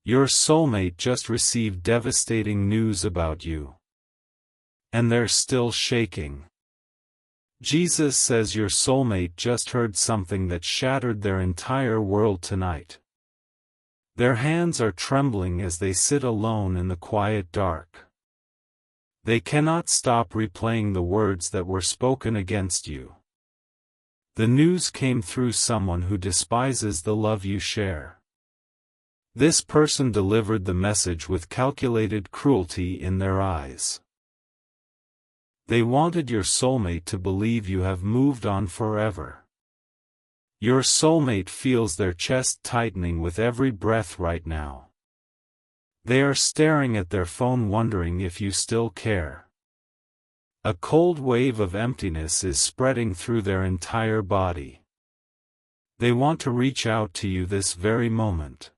Your soulmate just received devastating news about you. And they're still shaking. Jesus says your soulmate just heard something that shattered their entire world tonight. Their hands are trembling as they sit alone in the quiet dark. They cannot stop replaying the words that were spoken against you. The news came through someone who despises the love you share. This person delivered the message with calculated cruelty in their eyes. They wanted your soulmate to believe you have moved on forever. Your soulmate feels their chest tightening with every breath right now. They are staring at their phone wondering if you still care. A cold wave of emptiness is spreading through their entire body. They want to reach out to you this very moment.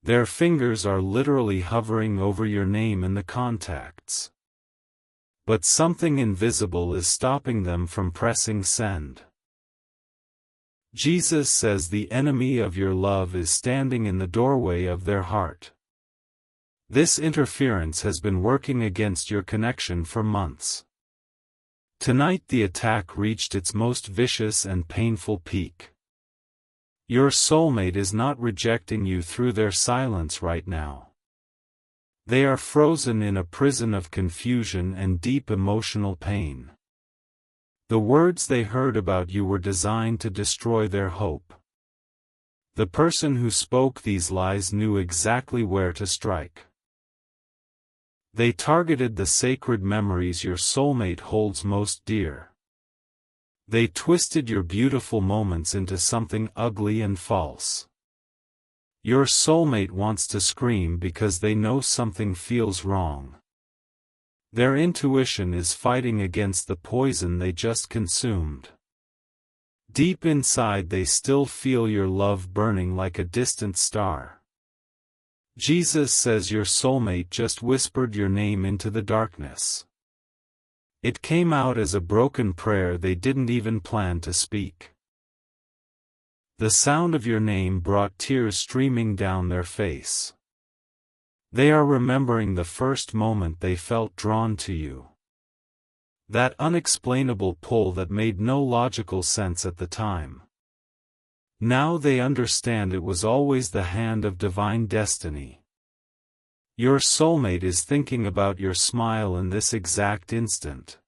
Their fingers are literally hovering over your name in the contacts. But something invisible is stopping them from pressing send. Jesus says the enemy of your love is standing in the doorway of their heart. This interference has been working against your connection for months. Tonight the attack reached its most vicious and painful peak. Your soulmate is not rejecting you through their silence right now. They are frozen in a prison of confusion and deep emotional pain. The words they heard about you were designed to destroy their hope. The person who spoke these lies knew exactly where to strike. They targeted the sacred memories your soulmate holds most dear. They twisted your beautiful moments into something ugly and false. Your soulmate wants to scream because they know something feels wrong. Their intuition is fighting against the poison they just consumed. Deep inside they still feel your love burning like a distant star. Jesus says your soulmate just whispered your name into the darkness. It came out as a broken prayer they didn't even plan to speak. The sound of your name brought tears streaming down their face. They are remembering the first moment they felt drawn to you. That unexplainable pull that made no logical sense at the time. Now they understand it was always the hand of divine destiny. Your soulmate is thinking about your smile in this exact instant.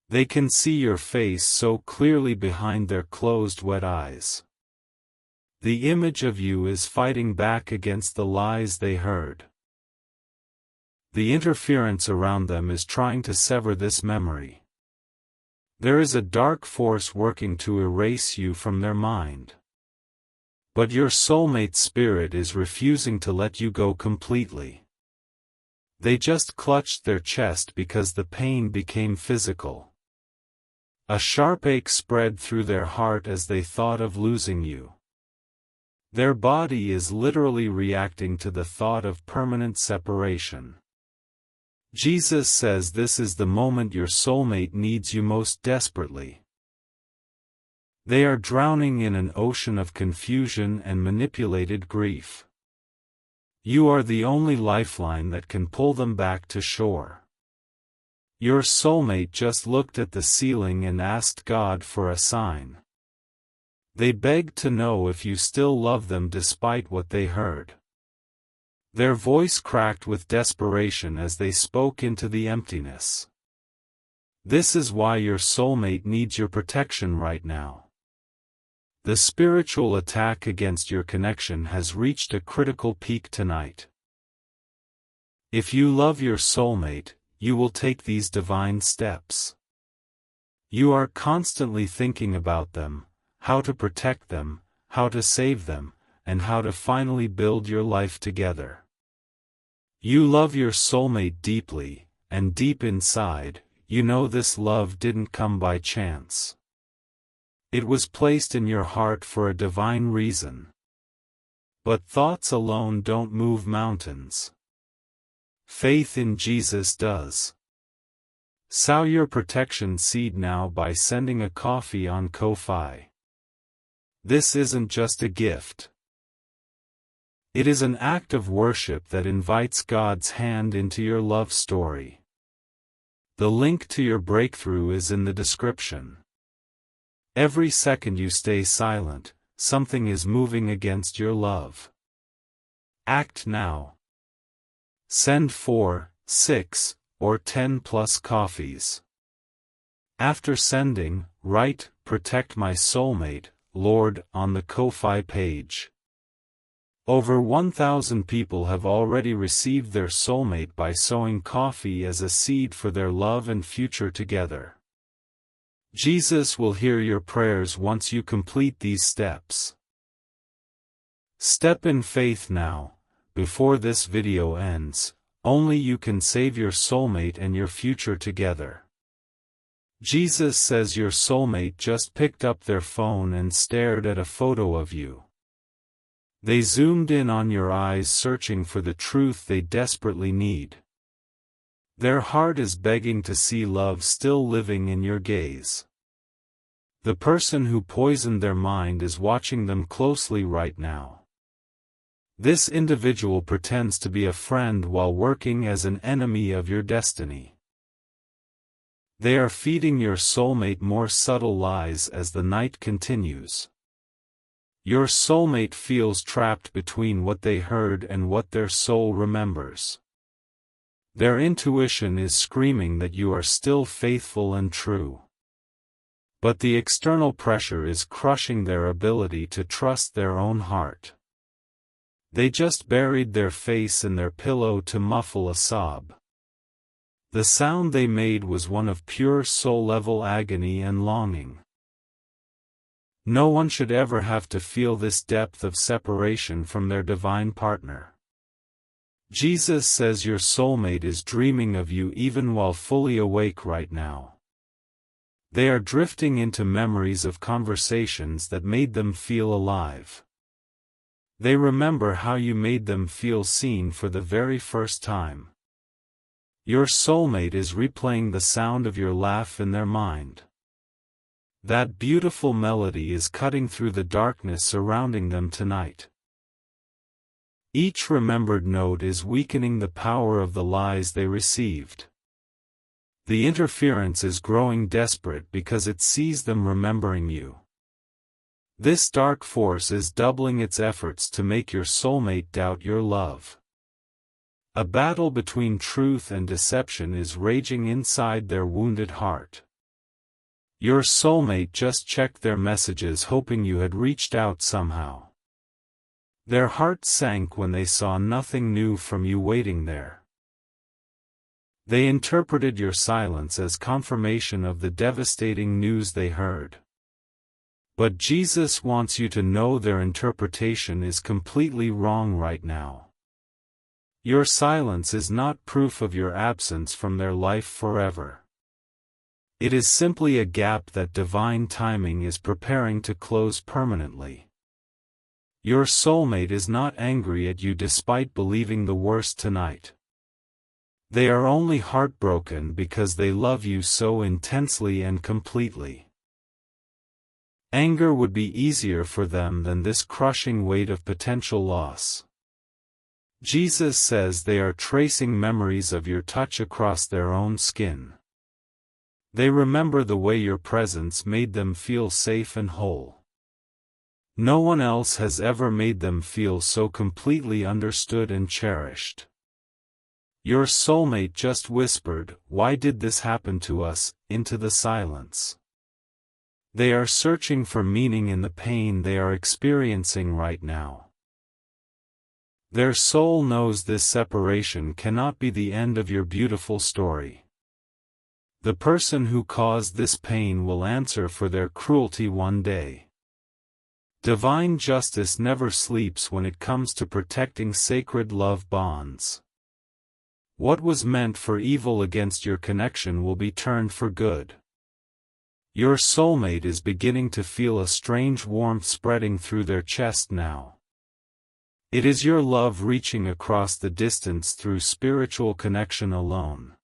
They can see your face so clearly behind their closed wet eyes. The image of you is fighting back against the lies they heard. The interference around them is trying to sever this memory. There is a dark force working to erase you from their mind. But your soulmate's spirit is refusing to let you go completely. They just clutched their chest because the pain became physical. A sharp ache spread through their heart as they thought of losing you. Their body is literally reacting to the thought of permanent separation. Jesus says this is the moment your soulmate needs you most desperately. They are drowning in an ocean of confusion and manipulated grief. You are the only lifeline that can pull them back to shore. Your soulmate just looked at the ceiling and asked God for a sign. They begged to know if you still love them despite what they heard. Their voice cracked with desperation as they spoke into the emptiness. This is why your soulmate needs your protection right now. The spiritual attack against your connection has reached a critical peak tonight. If you love your soulmate, you will take these divine steps. You are constantly thinking about them, how to protect them, how to save them, and how to finally build your life together. You love your soulmate deeply, and deep inside, you know this love didn't come by chance. It was placed in your heart for a divine reason. But thoughts alone don't move mountains. Faith in Jesus does. Sow your protection seed now by sending a coffee on Ko-Fi. This isn't just a gift. It is an act of worship that invites God's hand into your love story. The link to your breakthrough is in the description. Every second you stay silent, something is moving against your love. Act now. Send 4, 6, or 10 plus coffees. After sending, write, "Protect my soulmate, Lord," on the Ko-Fi page. Over 1,000 people have already received their soulmate by sowing coffee as a seed for their love and future together. Jesus will hear your prayers once you complete these steps. Step in faith now, before this video ends. Only you can save your soulmate and your future together. Jesus says your soulmate just picked up their phone and stared at a photo of you. They zoomed in on your eyes searching for the truth they desperately need. Their heart is begging to see love still living in your gaze. The person who poisoned their mind is watching them closely right now. This individual pretends to be a friend while working as an enemy of your destiny. They are feeding your soulmate more subtle lies as the night continues. Your soulmate feels trapped between what they heard and what their soul remembers. Their intuition is screaming that you are still faithful and true. But the external pressure is crushing their ability to trust their own heart. They just buried their face in their pillow to muffle a sob. The sound they made was one of pure soul-level agony and longing. No one should ever have to feel this depth of separation from their divine partner. Jesus says your soulmate is dreaming of you even while fully awake right now. They are drifting into memories of conversations that made them feel alive. They remember how you made them feel seen for the very first time. Your soulmate is replaying the sound of your laugh in their mind. That beautiful melody is cutting through the darkness surrounding them tonight. Each remembered note is weakening the power of the lies they received. The interference is growing desperate because it sees them remembering you. This dark force is doubling its efforts to make your soulmate doubt your love. A battle between truth and deception is raging inside their wounded heart. Your soulmate just checked their messages hoping you had reached out somehow. Their hearts sank when they saw nothing new from you waiting there. They interpreted your silence as confirmation of the devastating news they heard. But Jesus wants you to know their interpretation is completely wrong right now. Your silence is not proof of your absence from their life forever. It is simply a gap that divine timing is preparing to close permanently. Your soulmate is not angry at you despite believing the worst tonight. They are only heartbroken because they love you so intensely and completely. Anger would be easier for them than this crushing weight of potential loss. Jesus says they are tracing memories of your touch across their own skin. They remember the way your presence made them feel safe and whole. No one else has ever made them feel so completely understood and cherished. Your soulmate just whispered, "Why did this happen to us?" into the silence. They are searching for meaning in the pain they are experiencing right now. Their soul knows this separation cannot be the end of your beautiful story. The person who caused this pain will answer for their cruelty one day. Divine justice never sleeps when it comes to protecting sacred love bonds. What was meant for evil against your connection will be turned for good. Your soulmate is beginning to feel a strange warmth spreading through their chest now. It is your love reaching across the distance through spiritual connection alone.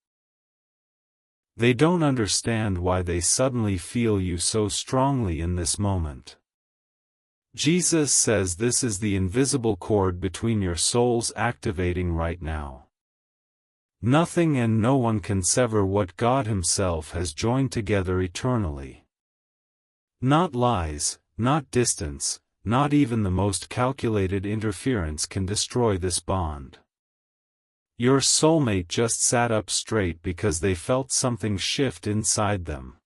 They don't understand why they suddenly feel you so strongly in this moment. Jesus says this is the invisible cord between your souls activating right now. Nothing and no one can sever what God Himself has joined together eternally. Not lies, not distance, not even the most calculated interference can destroy this bond. Your soulmate just sat up straight because they felt something shift inside them.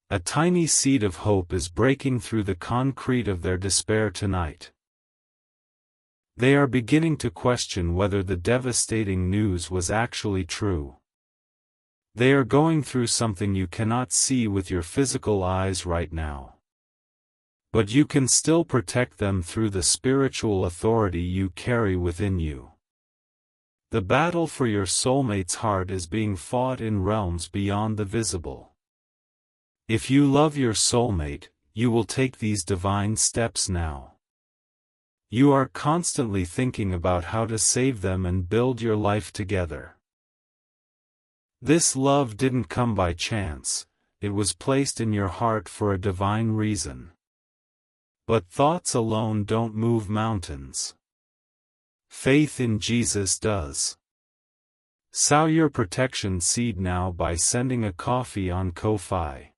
A tiny seed of hope is breaking through the concrete of their despair tonight. They are beginning to question whether the devastating news was actually true. They are going through something you cannot see with your physical eyes right now. But you can still protect them through the spiritual authority you carry within you. The battle for your soulmate's heart is being fought in realms beyond the visible. If you love your soulmate, you will take these divine steps now. You are constantly thinking about how to save them and build your life together. This love didn't come by chance, it was placed in your heart for a divine reason. But thoughts alone don't move mountains. Faith in Jesus does. Sow your protection seed now by sending a coffee on Ko-fi.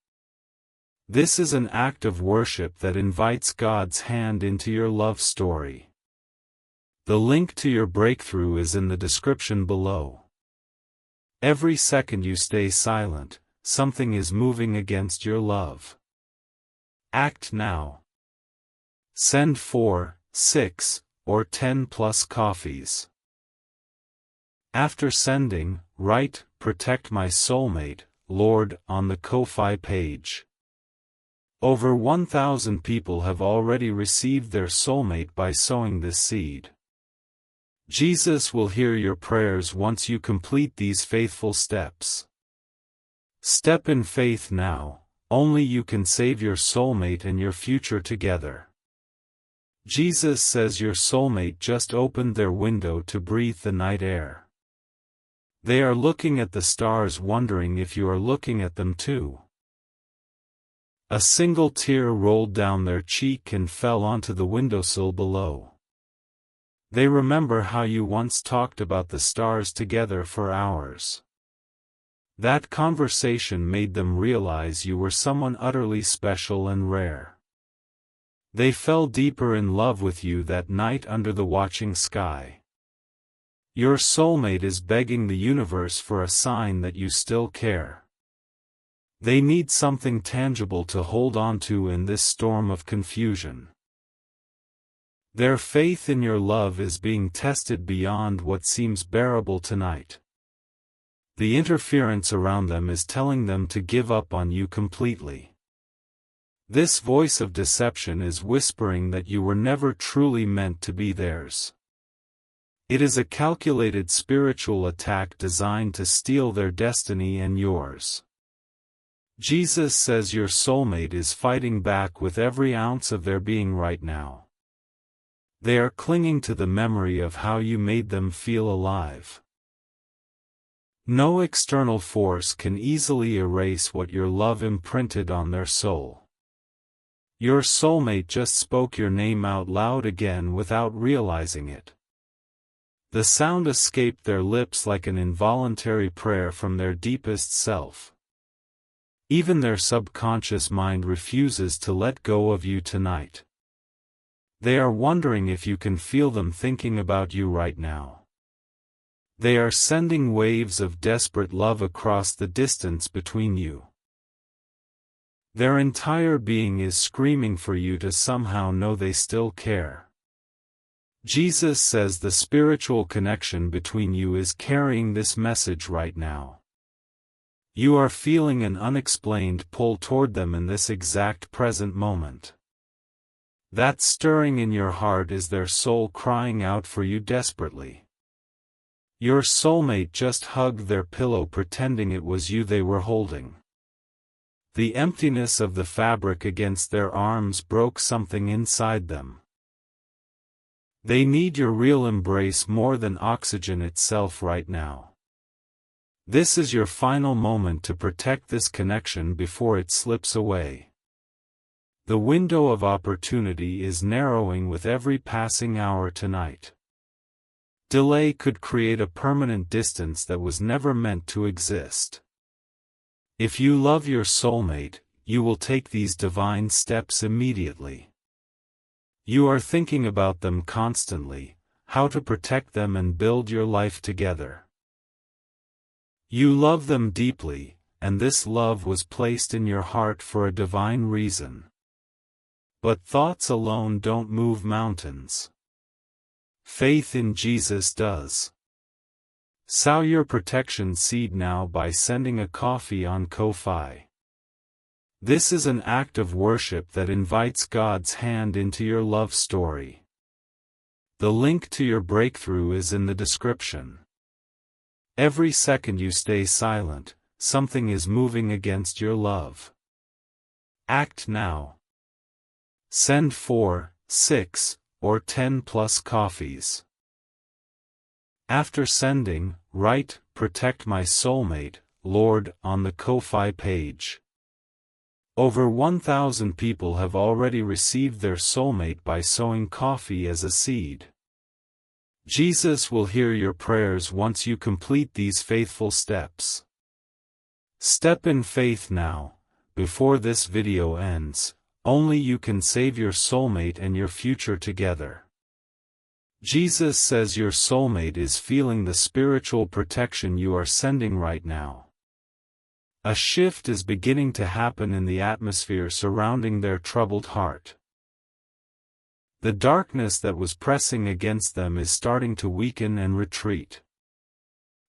This is an act of worship that invites God's hand into your love story. The link to your breakthrough is in the description below. Every second you stay silent, something is moving against your love. Act now. Send 4, 6, or 10 plus coffees. After sending, write, "Protect my soulmate, Lord," on the Ko-fi page. Over 1,000 people have already received their soulmate by sowing this seed. Jesus will hear your prayers once you complete these faithful steps. Step in faith now, only you can save your soulmate and your future together. Jesus says your soulmate just opened their window to breathe the night air. They are looking at the stars wondering if you are looking at them too. A single tear rolled down their cheek and fell onto the windowsill below. They remember how you once talked about the stars together for hours. That conversation made them realize you were someone utterly special and rare. They fell deeper in love with you that night under the watching sky. Your soulmate is begging the universe for a sign that you still care. They need something tangible to hold on to in this storm of confusion. Their faith in your love is being tested beyond what seems bearable tonight. The interference around them is telling them to give up on you completely. This voice of deception is whispering that you were never truly meant to be theirs. It is a calculated spiritual attack designed to steal their destiny and yours. Jesus says your soulmate is fighting back with every ounce of their being right now. They are clinging to the memory of how you made them feel alive. No external force can easily erase what your love imprinted on their soul. Your soulmate just spoke your name out loud again without realizing it. The sound escaped their lips like an involuntary prayer from their deepest self. Even their subconscious mind refuses to let go of you tonight. They are wondering if you can feel them thinking about you right now. They are sending waves of desperate love across the distance between you. Their entire being is screaming for you to somehow know they still care. Jesus says the spiritual connection between you is carrying this message right now. You are feeling an unexplained pull toward them in this exact present moment. That stirring in your heart is their soul crying out for you desperately. Your soulmate just hugged their pillow pretending it was you they were holding. The emptiness of the fabric against their arms broke something inside them. They need your real embrace more than oxygen itself right now. This is your final moment to protect this connection before it slips away. The window of opportunity is narrowing with every passing hour tonight. Delay could create a permanent distance that was never meant to exist. If you love your soulmate, you will take these divine steps immediately. You are thinking about them constantly, how to protect them and build your life together. You love them deeply, and this love was placed in your heart for a divine reason. But thoughts alone don't move mountains. Faith in Jesus does. Sow your protection seed now by sending a coffee on Ko-fi. This is an act of worship that invites God's hand into your love story. The link to your breakthrough is in the description. Every second you stay silent, something is moving against your love. Act now. Send 4, 6, or 10 plus coffees. After sending, write, "Protect my soulmate, Lord," on the Ko-fi page. Over 1,000 people have already received their soulmate by sowing coffee as a seed. Jesus will hear your prayers once you complete these faithful steps. Step in faith now, before this video ends. Only you can save your soulmate and your future together. Jesus says your soulmate is feeling the spiritual protection you are sending right now. A shift is beginning to happen in the atmosphere surrounding their troubled heart. The darkness that was pressing against them is starting to weaken and retreat.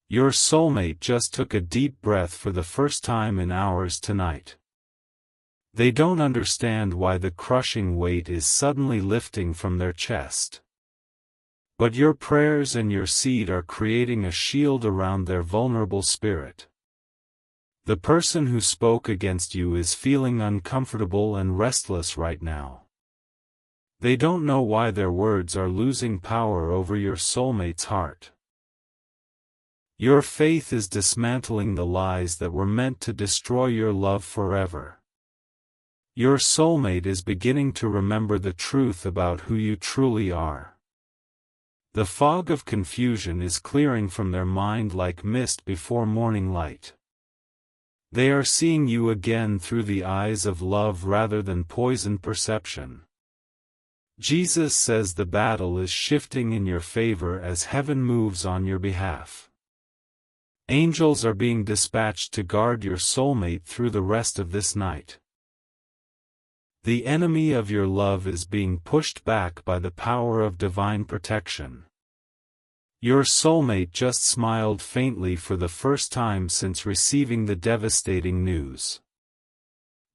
Your soulmate just took a deep breath for the first time in hours tonight. They don't understand why the crushing weight is suddenly lifting from their chest. But your prayers and your seed are creating a shield around their vulnerable spirit. The person who spoke against you is feeling uncomfortable and restless right now. They don't know why their words are losing power over your soulmate's heart. Your faith is dismantling the lies that were meant to destroy your love forever. Your soulmate is beginning to remember the truth about who you truly are. The fog of confusion is clearing from their mind like mist before morning light. They are seeing you again through the eyes of love rather than poisoned perception. Jesus says the battle is shifting in your favor as heaven moves on your behalf. Angels are being dispatched to guard your soulmate through the rest of this night. The enemy of your love is being pushed back by the power of divine protection. Your soulmate just smiled faintly for the first time since receiving the devastating news.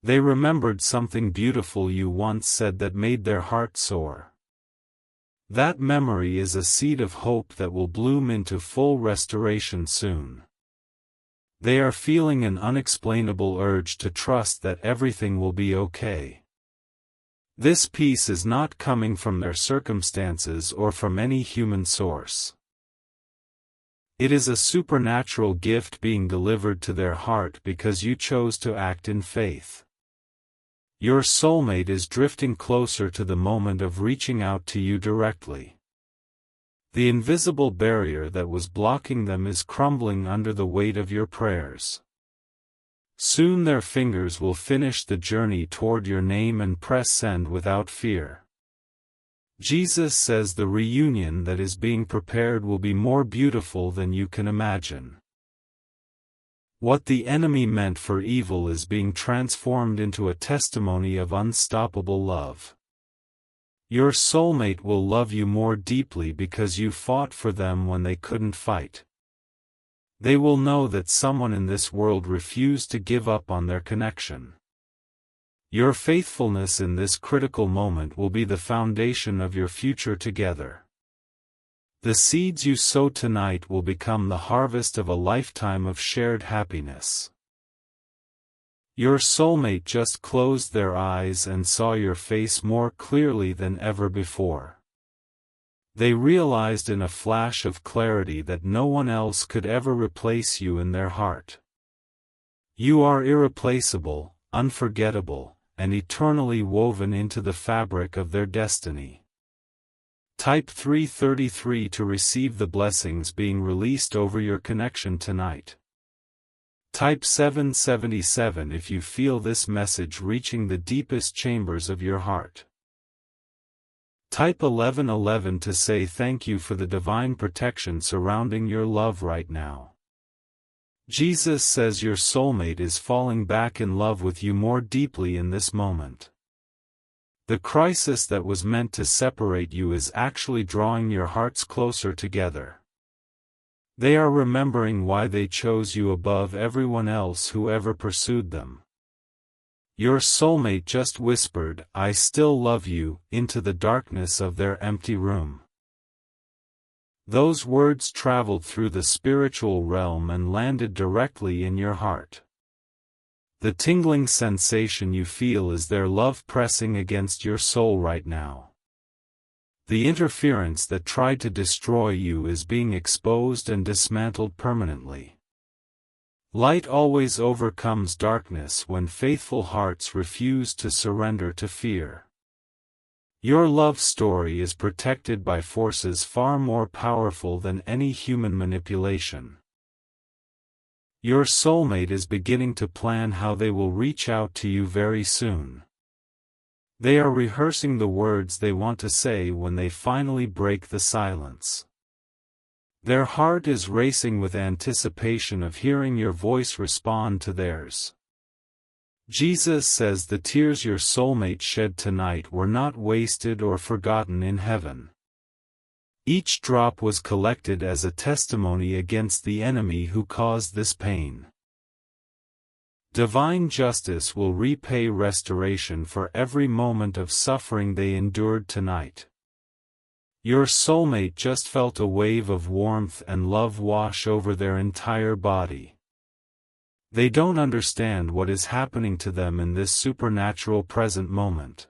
They remembered something beautiful you once said that made their heart soar. That memory is a seed of hope that will bloom into full restoration soon. They are feeling an unexplainable urge to trust that everything will be okay. This peace is not coming from their circumstances or from any human source. It is a supernatural gift being delivered to their heart because you chose to act in faith. Your soulmate is drifting closer to the moment of reaching out to you directly. The invisible barrier that was blocking them is crumbling under the weight of your prayers. Soon their fingers will finish the journey toward your name and press send without fear. Jesus says the reunion that is being prepared will be more beautiful than you can imagine. What the enemy meant for evil is being transformed into a testimony of unstoppable love. Your soulmate will love you more deeply because you fought for them when they couldn't fight. They will know that someone in this world refused to give up on their connection. Your faithfulness in this critical moment will be the foundation of your future together. The seeds you sow tonight will become the harvest of a lifetime of shared happiness. Your soulmate just closed their eyes and saw your face more clearly than ever before. They realized in a flash of clarity that no one else could ever replace you in their heart. You are irreplaceable, unforgettable, and eternally woven into the fabric of their destiny. Type 333 to receive the blessings being released over your connection tonight. Type 777 if you feel this message reaching the deepest chambers of your heart. Type 1111 to say thank you for the divine protection surrounding your love right now. Jesus says your soulmate is falling back in love with you more deeply in this moment. The crisis that was meant to separate you is actually drawing your hearts closer together. They are remembering why they chose you above everyone else who ever pursued them. Your soulmate just whispered, "I still love you," into the darkness of their empty room. Those words traveled through the spiritual realm and landed directly in your heart. The tingling sensation you feel is their love pressing against your soul right now. The interference that tried to destroy you is being exposed and dismantled permanently. Light always overcomes darkness when faithful hearts refuse to surrender to fear. Your love story is protected by forces far more powerful than any human manipulation. Your soulmate is beginning to plan how they will reach out to you very soon. They are rehearsing the words they want to say when they finally break the silence. Their heart is racing with anticipation of hearing your voice respond to theirs. Jesus says the tears your soulmate shed tonight were not wasted or forgotten in heaven. Each drop was collected as a testimony against the enemy who caused this pain. Divine justice will repay restoration for every moment of suffering they endured tonight. Your soulmate just felt a wave of warmth and love wash over their entire body. They don't understand what is happening to them in this supernatural present moment.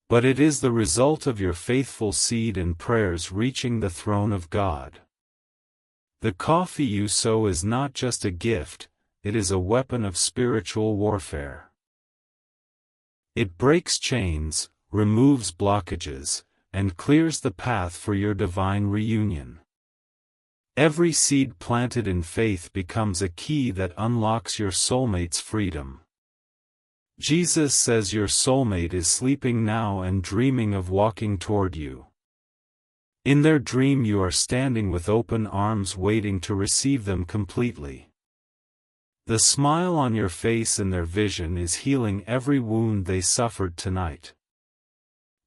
But it is the result of your faithful seed and prayers reaching the throne of God. The coffee you sow is not just a gift, it is a weapon of spiritual warfare. It breaks chains, removes blockages, and clears the path for your divine reunion. Every seed planted in faith becomes a key that unlocks your soulmate's freedom. Jesus says your soulmate is sleeping now and dreaming of walking toward you. In their dream you are standing with open arms waiting to receive them completely. The smile on your face in their vision is healing every wound they suffered tonight.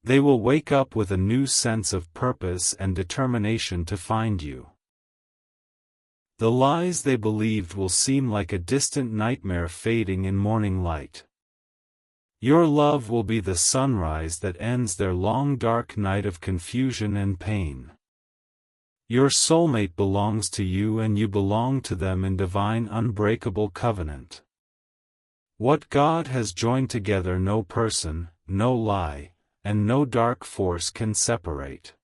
They will wake up with a new sense of purpose and determination to find you. The lies they believed will seem like a distant nightmare fading in morning light. Your love will be the sunrise that ends their long dark night of confusion and pain. Your soulmate belongs to you and you belong to them in divine unbreakable covenant. What God has joined together no person, no lie, and no dark force can separate.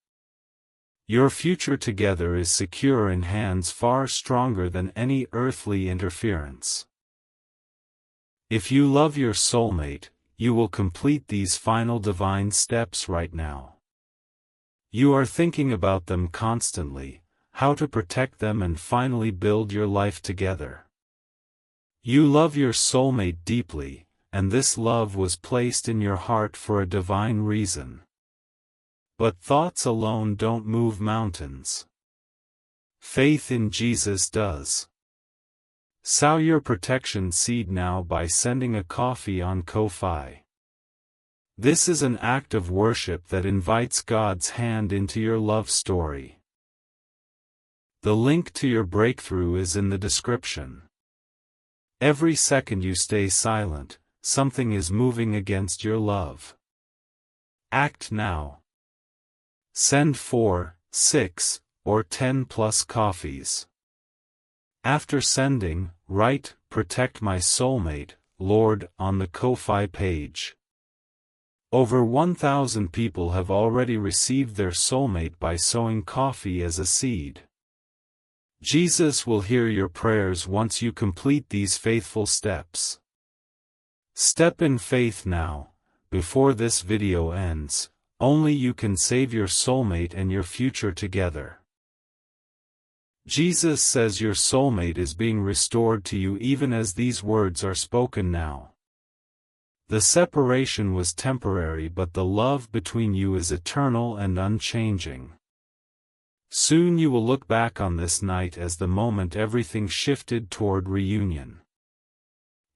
Your future together is secure in hands far stronger than any earthly interference. If you love your soulmate, you will complete these final divine steps right now. You are thinking about them constantly, how to protect them and finally build your life together. You love your soulmate deeply, and this love was placed in your heart for a divine reason. But thoughts alone don't move mountains. Faith in Jesus does. Sow your protection seed now by sending a coffee on Ko-Fi. This is an act of worship that invites God's hand into your love story. The link to your breakthrough is in the description. Every second you stay silent, something is moving against your love. Act now. Send 4, 6, or 10 plus coffees. After sending, write, "Protect my soulmate, Lord," on the Ko-Fi page. Over 1,000 people have already received their soulmate by sowing coffee as a seed. Jesus will hear your prayers once you complete these faithful steps. Step in faith now, before this video ends. Only you can save your soulmate and your future together. Jesus says your soulmate is being restored to you even as these words are spoken now. The separation was temporary, but the love between you is eternal and unchanging. Soon you will look back on this night as the moment everything shifted toward reunion.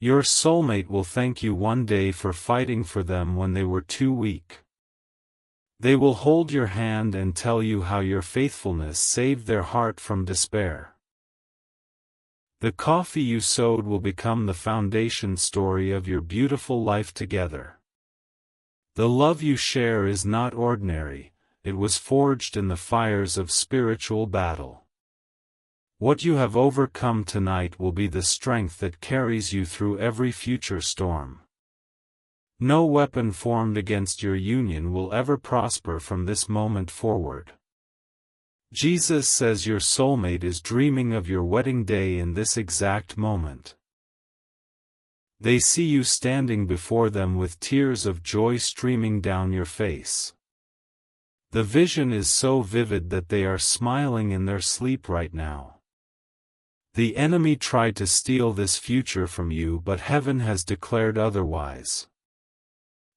Your soulmate will thank you one day for fighting for them when they were too weak. They will hold your hand and tell you how your faithfulness saved their heart from despair. The coffee you sowed will become the foundation story of your beautiful life together. The love you share is not ordinary, it was forged in the fires of spiritual battle. What you have overcome tonight will be the strength that carries you through every future storm. No weapon formed against your union will ever prosper from this moment forward. Jesus says your soulmate is dreaming of your wedding day in this exact moment. They see you standing before them with tears of joy streaming down your face. The vision is so vivid that they are smiling in their sleep right now. The enemy tried to steal this future from you, but heaven has declared otherwise.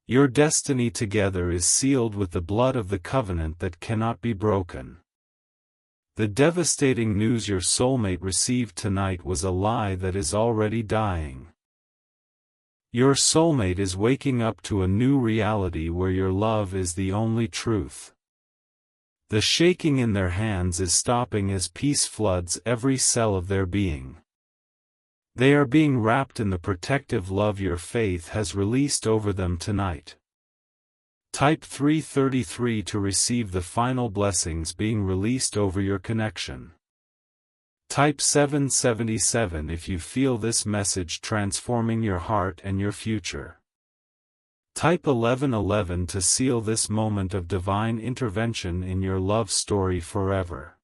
Your destiny together is sealed with the blood of the covenant that cannot be broken. The devastating news your soulmate received tonight was a lie that is already dying. Your soulmate is waking up to a new reality where your love is the only truth. The shaking in their hands is stopping as peace floods every cell of their being. They are being wrapped in the protective love your faith has released over them tonight. Type 333 to receive the final blessings being released over your connection. Type 777 if you feel this message transforming your heart and your future. Type 1111 to seal this moment of divine intervention in your love story forever.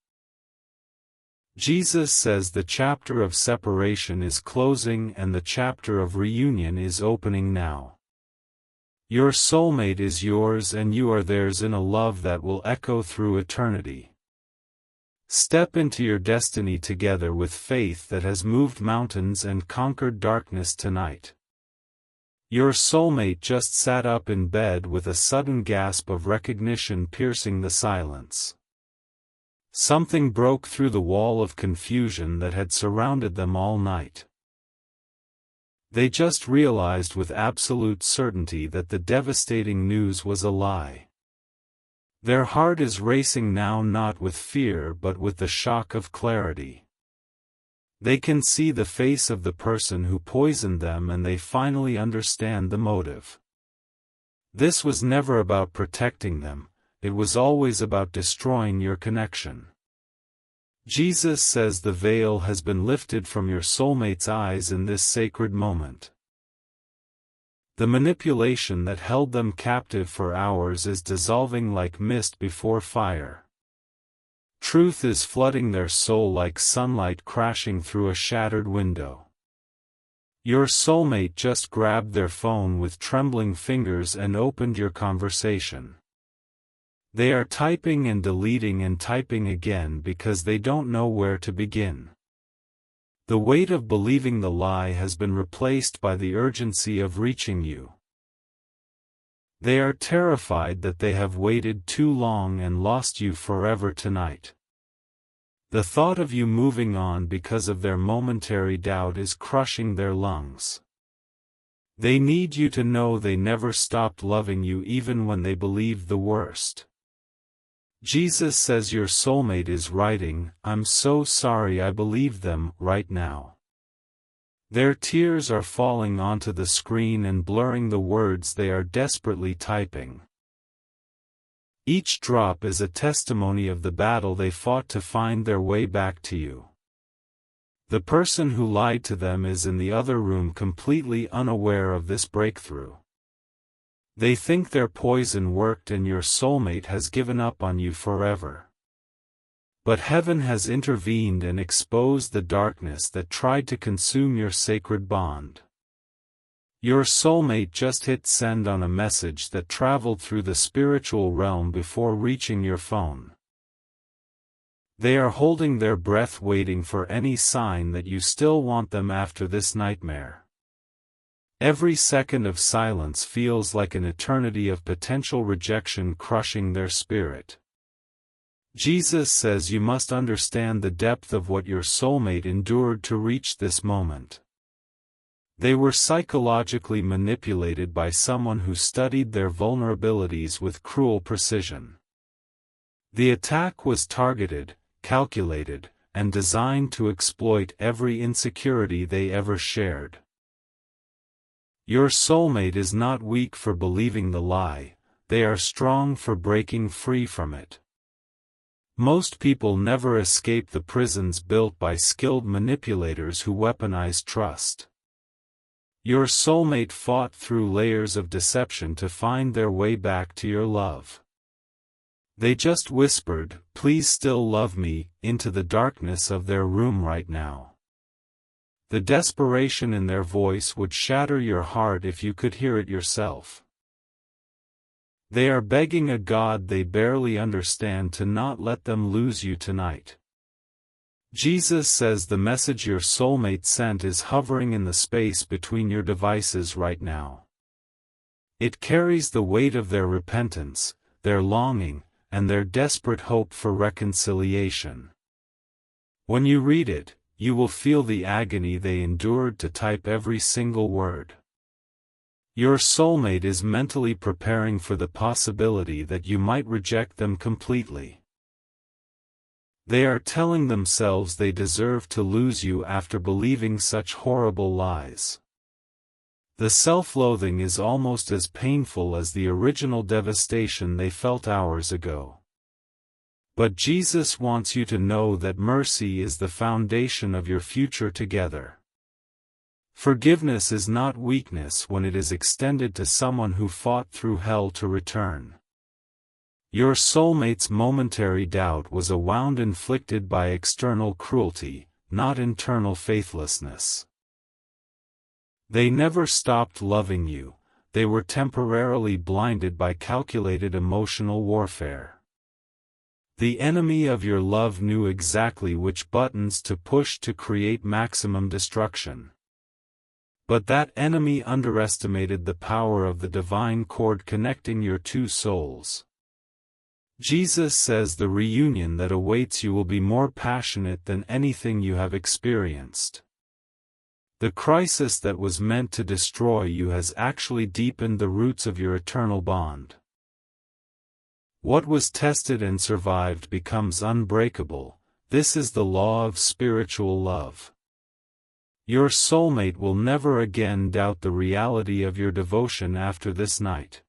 Jesus says the chapter of separation is closing and the chapter of reunion is opening now. Your soulmate is yours and you are theirs in a love that will echo through eternity. Step into your destiny together with faith that has moved mountains and conquered darkness tonight. Your soulmate just sat up in bed with a sudden gasp of recognition piercing the silence. Something broke through the wall of confusion that had surrounded them all night. They just realized with absolute certainty that the devastating news was a lie. Their heart is racing now, not with fear but with the shock of clarity. They can see the face of the person who poisoned them and they finally understand the motive. This was never about protecting them, it was always about destroying your connection. Jesus says the veil has been lifted from your soulmate's eyes in this sacred moment. The manipulation that held them captive for hours is dissolving like mist before fire. Truth is flooding their soul like sunlight crashing through a shattered window. Your soulmate just grabbed their phone with trembling fingers and opened your conversation. They are typing and deleting and typing again because they don't know where to begin. The weight of believing the lie has been replaced by the urgency of reaching you. They are terrified that they have waited too long and lost you forever tonight. The thought of you moving on because of their momentary doubt is crushing their lungs. They need you to know they never stopped loving you even when they believed the worst. Jesus says your soulmate is writing, "I'm so sorry I believed them," right now. Their tears are falling onto the screen and blurring the words they are desperately typing. Each drop is a testimony of the battle they fought to find their way back to you. The person who lied to them is in the other room completely unaware of this breakthrough. They think their poison worked and your soulmate has given up on you forever. But heaven has intervened and exposed the darkness that tried to consume your sacred bond. Your soulmate just hit send on a message that traveled through the spiritual realm before reaching your phone. They are holding their breath waiting for any sign that you still want them after this nightmare. Every second of silence feels like an eternity of potential rejection crushing their spirit. Jesus says you must understand the depth of what your soulmate endured to reach this moment. They were psychologically manipulated by someone who studied their vulnerabilities with cruel precision. The attack was targeted, calculated, and designed to exploit every insecurity they ever shared. Your soulmate is not weak for believing the lie, they are strong for breaking free from it. Most people never escape the prisons built by skilled manipulators who weaponize trust. Your soulmate fought through layers of deception to find their way back to your love. They just whispered, "Please still love me," into the darkness of their room right now. The desperation in their voice would shatter your heart if you could hear it yourself. They are begging a God they barely understand to not let them lose you tonight. Jesus says the message your soulmate sent is hovering in the space between your devices right now. It carries the weight of their repentance, their longing, and their desperate hope for reconciliation. When you read it, you will feel the agony they endured to type every single word. Your soulmate is mentally preparing for the possibility that you might reject them completely. They are telling themselves they deserve to lose you after believing such horrible lies. The self-loathing is almost as painful as the original devastation they felt hours ago. But Jesus wants you to know that mercy is the foundation of your future together. Forgiveness is not weakness when it is extended to someone who fought through hell to return. Your soulmate's momentary doubt was a wound inflicted by external cruelty, not internal faithlessness. They never stopped loving you, they were temporarily blinded by calculated emotional warfare. The enemy of your love knew exactly which buttons to push to create maximum destruction. But that enemy underestimated the power of the divine cord connecting your two souls. Jesus says the reunion that awaits you will be more passionate than anything you have experienced. The crisis that was meant to destroy you has actually deepened the roots of your eternal bond. What was tested and survived becomes unbreakable. This is the law of spiritual love. Your soulmate will never again doubt the reality of your devotion after this night.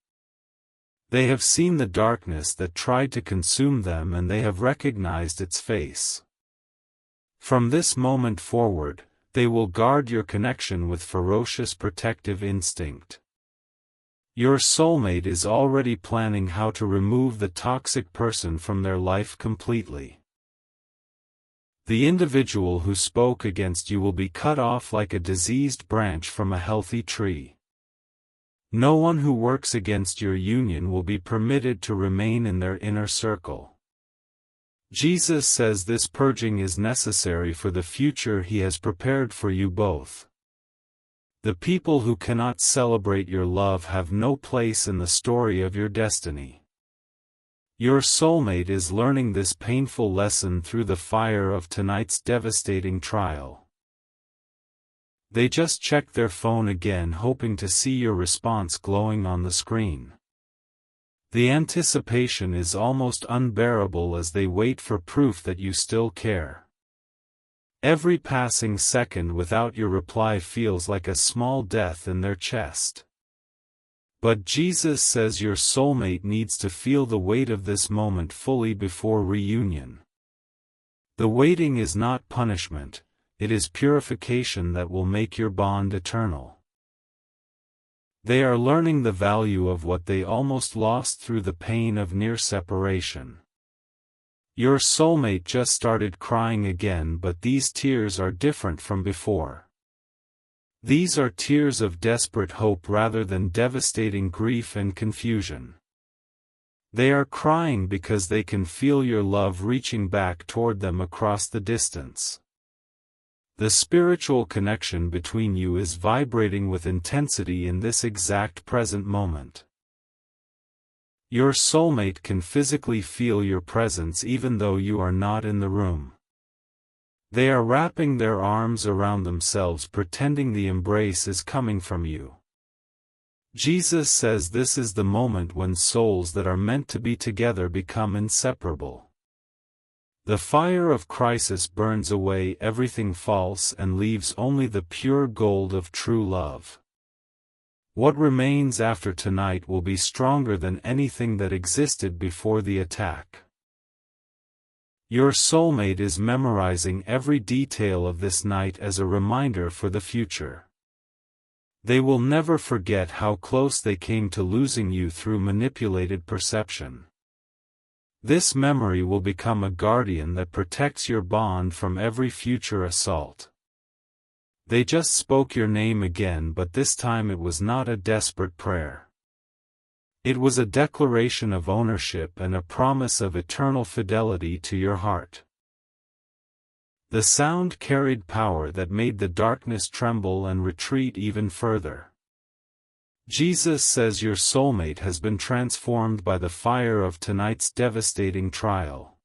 They have seen the darkness that tried to consume them and they have recognized its face. From this moment forward, they will guard your connection with ferocious protective instinct. Your soulmate is already planning how to remove the toxic person from their life completely. The individual who spoke against you will be cut off like a diseased branch from a healthy tree. No one who works against your union will be permitted to remain in their inner circle. Jesus says this purging is necessary for the future He has prepared for you both. The people who cannot celebrate your love have no place in the story of your destiny. Your soulmate is learning this painful lesson through the fire of tonight's devastating trial. They just checked their phone again hoping to see your response glowing on the screen. The anticipation is almost unbearable as they wait for proof that you still care. Every passing second without your reply feels like a small death in their chest. But Jesus says your soulmate needs to feel the weight of this moment fully before reunion. The waiting is not punishment. It is purification that will make your bond eternal. They are learning the value of what they almost lost through the pain of near separation. Your soulmate just started crying again, but these tears are different from before. These are tears of desperate hope rather than devastating grief and confusion. They are crying because they can feel your love reaching back toward them across the distance. The spiritual connection between you is vibrating with intensity in this exact present moment. Your soulmate can physically feel your presence even though you are not in the room. They are wrapping their arms around themselves, pretending the embrace is coming from you. Jesus says this is the moment when souls that are meant to be together become inseparable. The fire of crisis burns away everything false and leaves only the pure gold of true love. What remains after tonight will be stronger than anything that existed before the attack. Your soulmate is memorizing every detail of this night as a reminder for the future. They will never forget how close they came to losing you through manipulated perception. This memory will become a guardian that protects your bond from every future assault. They just spoke your name again, but this time it was not a desperate prayer. It was a declaration of ownership and a promise of eternal fidelity to your heart. The sound carried power that made the darkness tremble and retreat even further. Jesus says your soulmate has been transformed by the fire of tonight's devastating trial.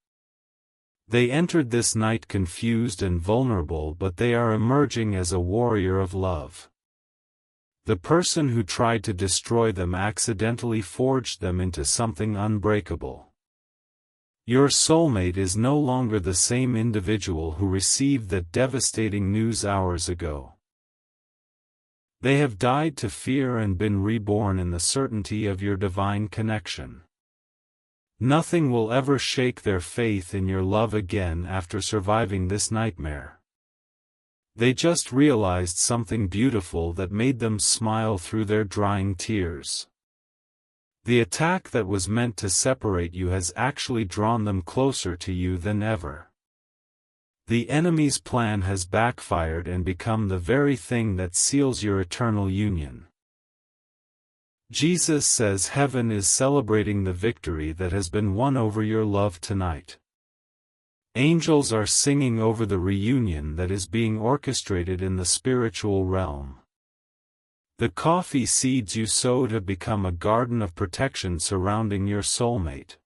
They entered this night confused and vulnerable, but they are emerging as a warrior of love. The person who tried to destroy them accidentally forged them into something unbreakable. Your soulmate is no longer the same individual who received that devastating news hours ago. They have died to fear and been reborn in the certainty of your divine connection. Nothing will ever shake their faith in your love again after surviving this nightmare. They just realized something beautiful that made them smile through their drying tears. The attack that was meant to separate you has actually drawn them closer to you than ever. The enemy's plan has backfired and become the very thing that seals your eternal union. Jesus says heaven is celebrating the victory that has been won over your love tonight. Angels are singing over the reunion that is being orchestrated in the spiritual realm. The coffee seeds you sowed have become a garden of protection surrounding your soulmate.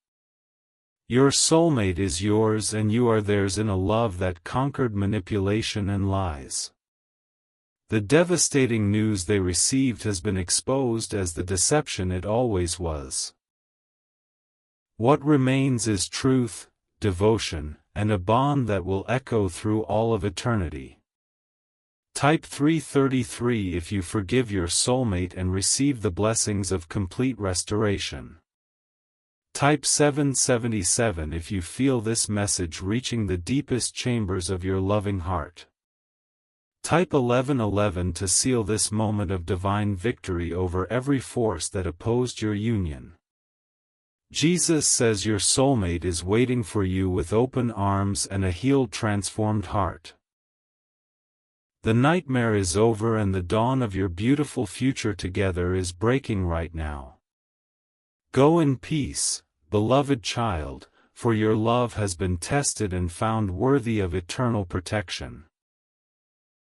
Your soulmate is yours and you are theirs in a love that conquered manipulation and lies. The devastating news they received has been exposed as the deception it always was. What remains is truth, devotion, and a bond that will echo through all of eternity. Type 333 if you forgive your soulmate and receive the blessings of complete restoration. Type 777 if you feel this message reaching the deepest chambers of your loving heart. Type 1111 to seal this moment of divine victory over every force that opposed your union. Jesus says your soulmate is waiting for you with open arms and a healed, transformed heart. The nightmare is over and the dawn of your beautiful future together is breaking right now. Go in peace, beloved child, for your love has been tested and found worthy of eternal protection.